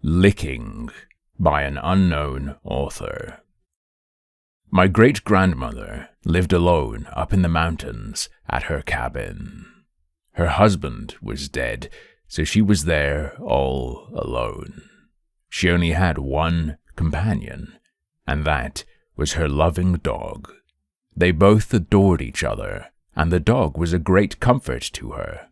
Licking by an unknown author. My great-grandmother lived alone up in the mountains at her cabin. Her husband was dead, so she was there all alone. She only had one companion, and that was her loving dog. They both adored each other, and the dog was a great comfort to her.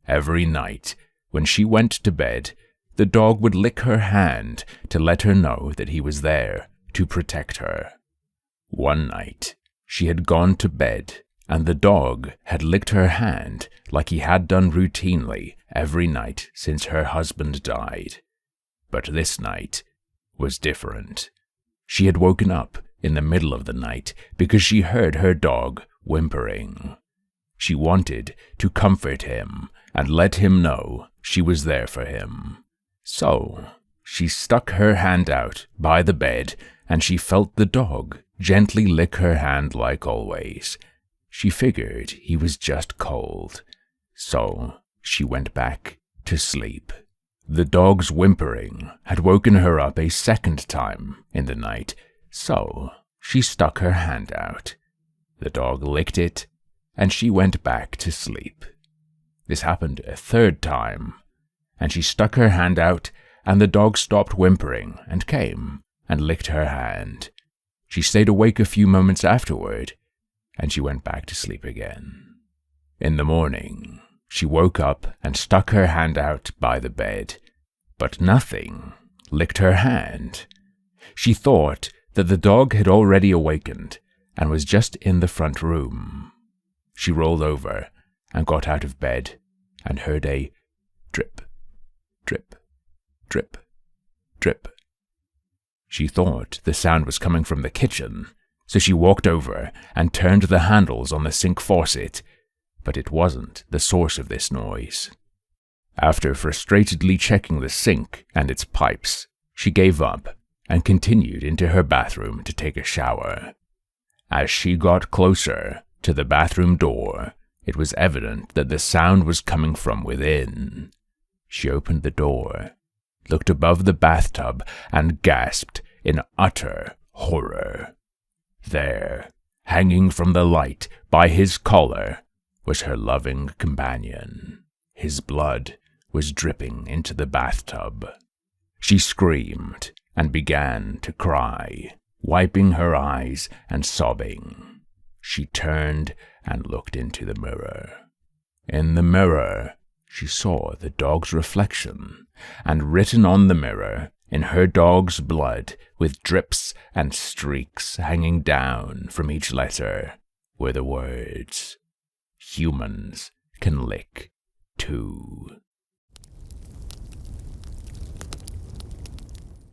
Every night, when she went to bed, the dog would lick her hand to let her know that he was there to protect her. One night, she had gone to bed, and the dog had licked her hand like he had done routinely every night since her husband died. But this night was different. She had woken up in the middle of the night because she heard her dog whimpering. She wanted to comfort him and let him know she was there for him. So, she stuck her hand out by the bed and she felt the dog gently lick her hand like always. She figured he was just cold. So, she went back to sleep. The dog's whimpering had woken her up a second time in the night, so she stuck her hand out. The dog licked it, and she went back to sleep. This happened a third time, and she stuck her hand out, and the dog stopped whimpering and came and licked her hand. She stayed awake a few moments afterward, and she went back to sleep again. In the morning, she woke up and stuck her hand out by the bed, but nothing licked her hand. She thought that the dog had already awakened and was just in the front room. She rolled over and got out of bed and heard a drip, drip, drip, drip. She thought the sound was coming from the kitchen, so she walked over and turned the handles on the sink faucet, but it wasn't the source of this noise. After frustratedly checking the sink and its pipes, she gave up and continued into her bathroom to take a shower. As she got closer to the bathroom door, it was evident that the sound was coming from within. She opened the door, looked above the bathtub, and gasped in utter horror. There, hanging from the light by his collar, was her loving companion. His blood was dripping into the bathtub. She screamed and began to cry, wiping her eyes and sobbing. She turned and looked into the mirror. In the mirror, she saw the dog's reflection, and written on the mirror, in her dog's blood, with drips and streaks hanging down from each letter, were the words, "Humans can lick too."